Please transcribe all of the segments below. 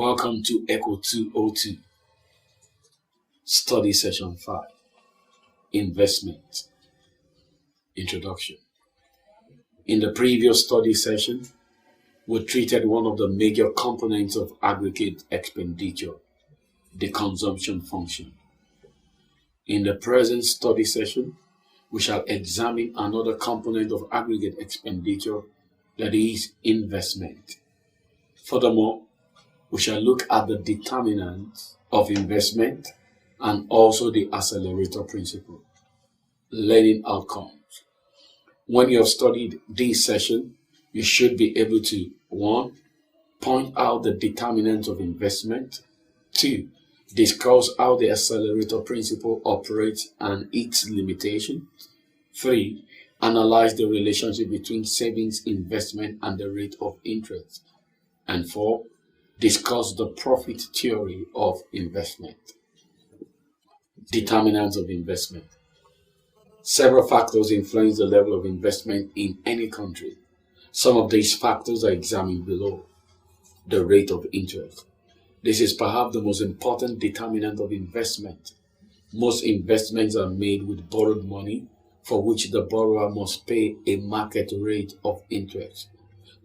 Welcome to ECO202 Study Session 5, Investment Introduction. In the previous study session, we treated one of the major components of aggregate expenditure, the consumption function. In the present study session, we shall examine another component of aggregate expenditure, that is investment. Furthermore, we shall look at the determinants of investment and also the accelerator principle. Learning outcomes. When you have studied this session, you should be able to 1. Point out the determinants of investment. 2. Discuss how the accelerator principle operates and its limitations. 3. Analyze the relationship between savings, investment, and the rate of interest. And 4. Discuss the profit theory of investment. Determinants of investment. Several factors influence the level of investment in any country. Some of these factors are examined below. The rate of interest. This is perhaps the most important determinant of investment. Most investments are made with borrowed money, for which the borrower must pay a market rate of interest.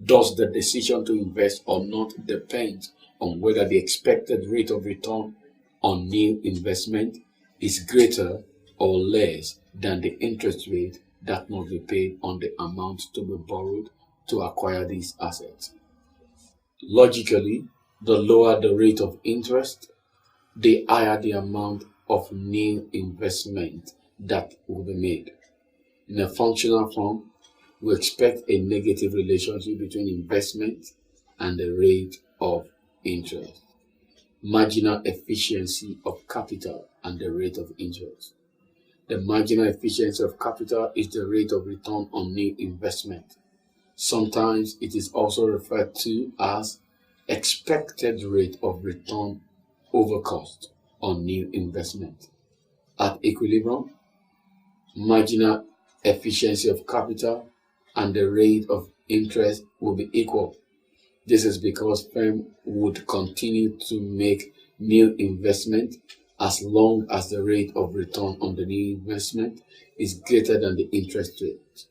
Thus, the decision to invest or not depends on whether the expected rate of return on new investment is greater or less than the interest rate that must be paid on the amount to be borrowed to acquire these assets. Logically, the lower the rate of interest, the higher the amount of new investment that will be made. In a functional form, we expect a negative relationship between investment and the rate of interest. Marginal efficiency of capital and the rate of interest. The marginal efficiency of capital is the rate of return on new investment. Sometimes it is also referred to as expected rate of return over cost on new investment. At equilibrium, marginal efficiency of capital and the rate of interest will be equal. This is because firms would continue to make new investment as long as the rate of return on the new investment is greater than the interest rate.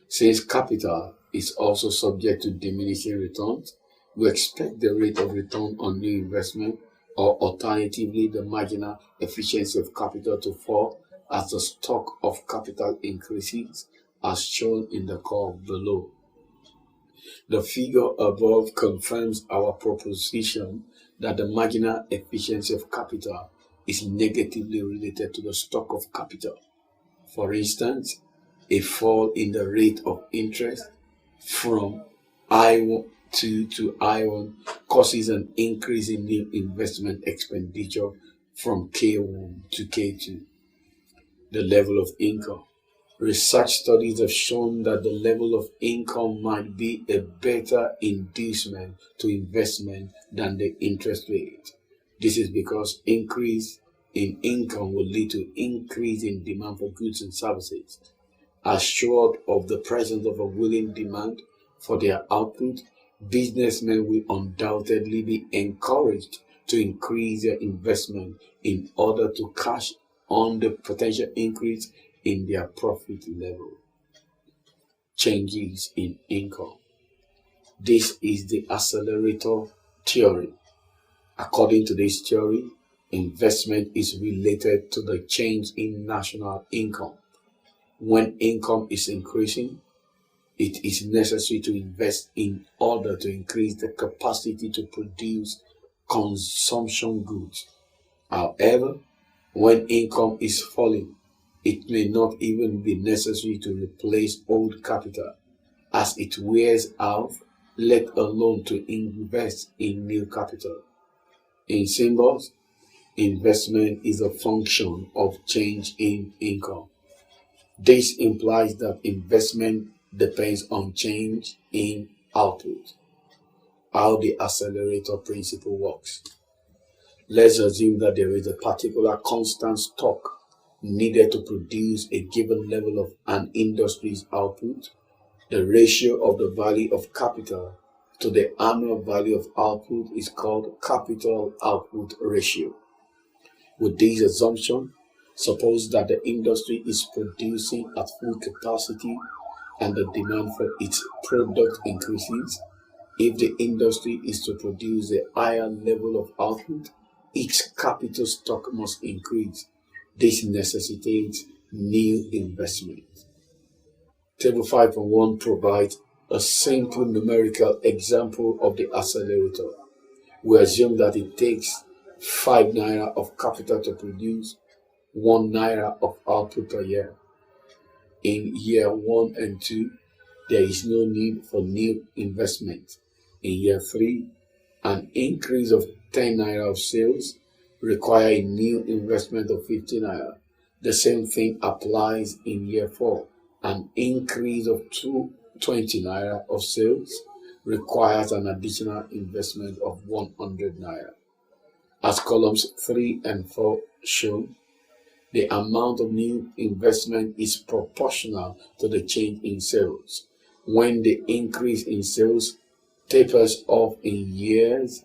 Since capital is also subject to diminishing returns, we expect the rate of return on new investment, or alternatively the marginal efficiency of capital, to fall as the stock of capital increases, as shown in the curve below. The figure above confirms our proposition that the marginal efficiency of capital is negatively related to the stock of capital. For instance, a fall in the rate of interest from I2 to I1 causes an increase in new investment expenditure from K1 to K2. The level of income. Research studies have shown that the level of income might be a better inducement to investment than the interest rate. This is because increase in income will lead to increase in demand for goods and services. Assured of the presence of a willing demand for their output, businessmen will undoubtedly be encouraged to increase their investment in order to cash on the potential increase in their profit level. Changes in income. This is the accelerator theory. According to this theory, investment is related to the change in national income. When income is increasing, it is necessary to invest in order to increase the capacity to produce consumption goods. However, when income is falling, it may not even be necessary to replace old capital, as it wears out, let alone to invest in new capital. In symbols, investment is a function of change in income. This implies that investment depends on change in output. How the accelerator principle works. Let's assume that there is a particular constant stock needed to produce a given level of an industry's output. The ratio of the value of capital to the annual value of output is called capital output ratio. With this assumption, suppose that the industry is producing at full capacity and the demand for its product increases. If the industry is to produce a higher level of output, its capital stock must increase. This necessitates new investment. Table 5.1 provides a simple numerical example of the accelerator. We assume that it takes 5 naira of capital to produce 1 naira of output per year. In year 1 and 2, there is no need for new investment. In year 3, an increase of 10 naira of sales require a new investment of 50 naira. The same thing applies in year 4. An increase of 20 naira of sales requires an additional investment of 100 naira. As columns 3 and 4 show, the amount of new investment is proportional to the change in sales. When the increase in sales tapers off in years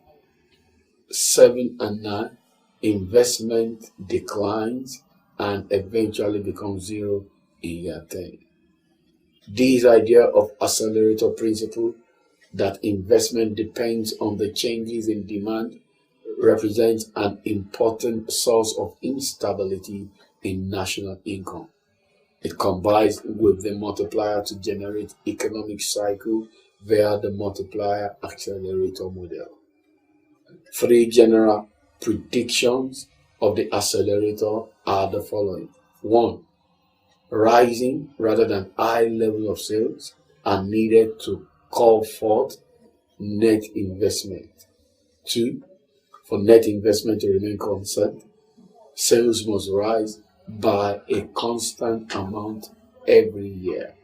7 and 9, investment declines and eventually becomes zero in year 10. This idea of accelerator principle, that investment depends on the changes in demand, represents an important source of instability in national income. It combines with the multiplier to generate economic cycle via the multiplier accelerator model. 3 general predictions of the accelerator are the following. 1. Rising rather than high level of sales are needed to call forth net investment. 2. For net investment to remain constant, sales must rise by a constant amount every year.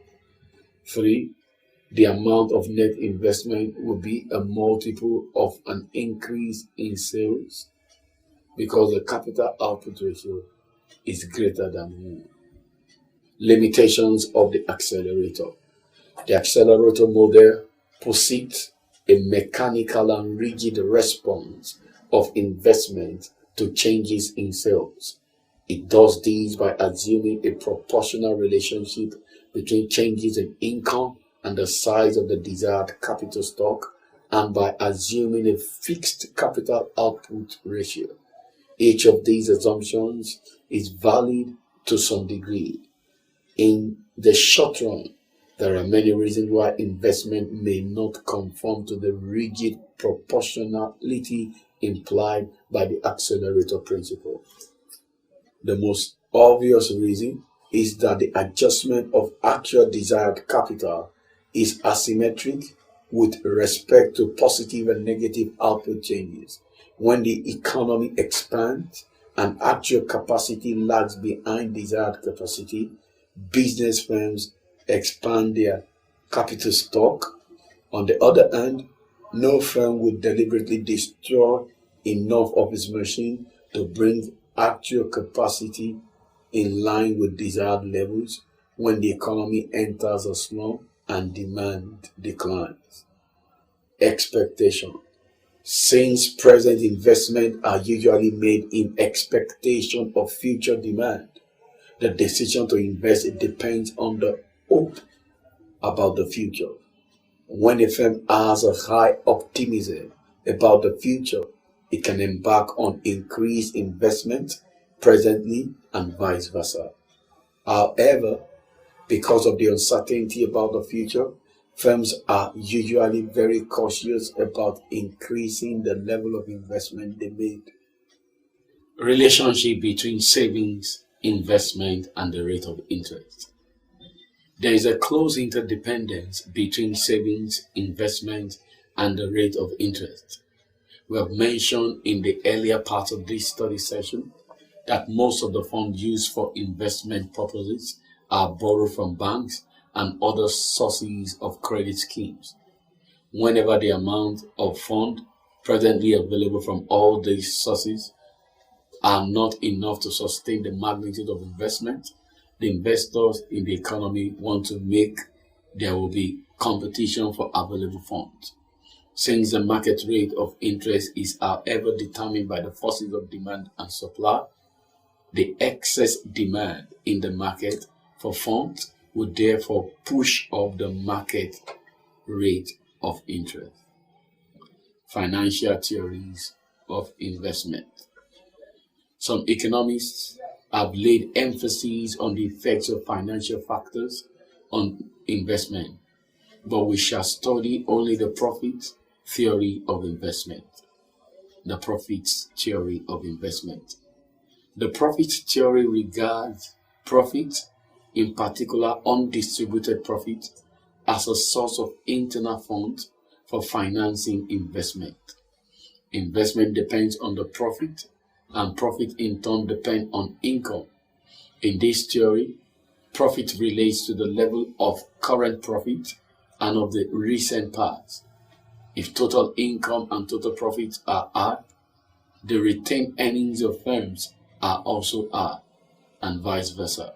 3. The amount of net investment will be a multiple of an increase in sales because the capital output ratio is greater than 1. Limitations of the accelerator. The accelerator model posits a mechanical and rigid response of investment to changes in sales. It does this by assuming a proportional relationship between changes in income and the size of the desired capital stock, and by assuming a fixed capital output ratio. Each of these assumptions is valid to some degree. In the short run, there are many reasons why investment may not conform to the rigid proportionality implied by the accelerator principle. The most obvious reason is that the adjustment of actual desired capital is asymmetric with respect to positive and negative output changes. When the economy expands and actual capacity lags behind desired capacity, business firms expand their capital stock. On the other hand, no firm would deliberately destroy enough of its machine to bring actual capacity in line with desired levels when the economy enters a slump and demand declines. Expectation. Since present investments are usually made in expectation of future demand, the decision to invest depends on the hope about the future. When a firm has a high optimism about the future, it can embark on increased investment presently and vice versa. However, because of the uncertainty about the future, firms are usually very cautious about increasing the level of investment they made. Relationship between savings, investment, and the rate of interest. There is a close interdependence between savings, investment, and the rate of interest. We have mentioned in the earlier part of this study session that most of the funds used for investment purposes are borrowed from banks and other sources of credit schemes. Whenever the amount of fund presently available from all these sources are not enough to sustain the magnitude of investment, the investors in the economy want to make there will be competition for available funds. Since the market rate of interest is however determined by the forces of demand and supply, the excess demand in the market for funds would therefore push up the market rate of interest. Financial theories of investment. Some economists have laid emphasis on the effects of financial factors on investment, but we shall study only the profit theory of investment. The profits theory of investment. The profit theory regards profit, in particular undistributed profit, as a source of internal funds for financing investment. Investment depends on the profit, and profit in turn depends on income. In this theory, profit relates to the level of current profit and of the recent past. If total income and total profits are high, the retained earnings of firms are also high, and vice versa.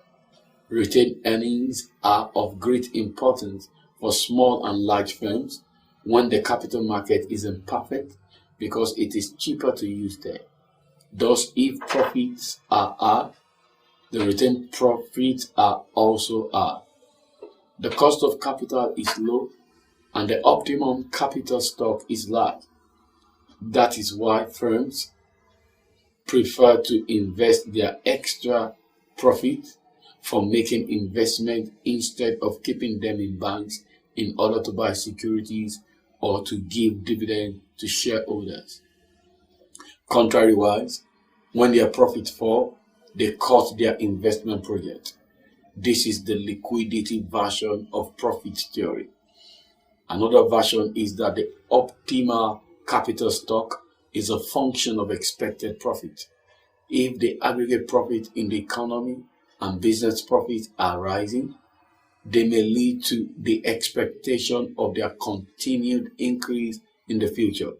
Retained earnings are of great importance for small and large firms when the capital market is imperfect because it is cheaper to use them. Thus, if profits are high, the retained profits are also high. The cost of capital is low and the optimum capital stock is large. That is why firms prefer to invest their extra profit for making investment instead of keeping them in banks in order to buy securities or to give dividend to shareholders. Contrariwise, when their profits fall, they cut their investment project. This is the liquidity version of profit theory. Another version is that the optimal capital stock is a function of expected profit. If the aggregate profit in the economy and business profits are rising, they may lead to the expectation of their continued increase in the future.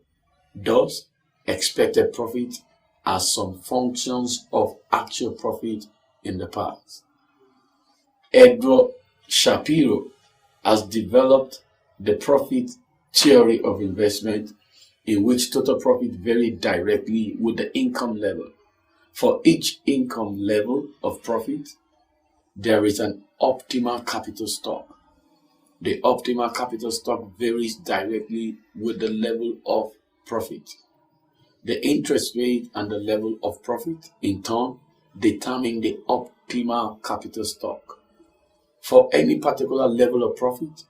Thus, expected profit are some functions of actual profit in the past. Edward Shapiro has developed the profit theory of investment, in which total profit varies directly with the income level. For each income level of profit, there is an optimal capital stock. The optimal capital stock varies directly with the level of profit. The interest rate and the level of profit, in turn, determine the optimal capital stock. For any particular level of profit,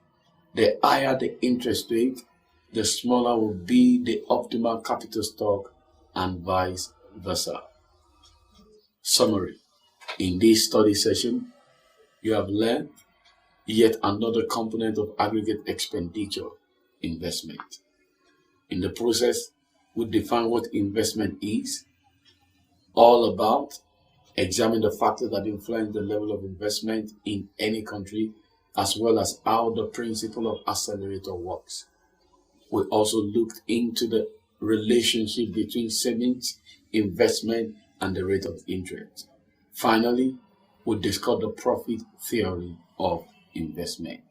the higher the interest rate, the smaller will be the optimal capital stock, and vice versa. Summary. In this study session, you have learned yet another component of aggregate expenditure, investment. In the process, we define what investment is, all about, examine the factors that influence the level of investment in any country, as well as how the principle of accelerator works. We also looked into the relationship between savings, investment, and the rate of interest. Finally, we discussed the profit theory of investment.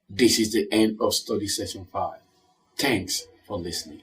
This is the end of study session 5. Thanks for listening.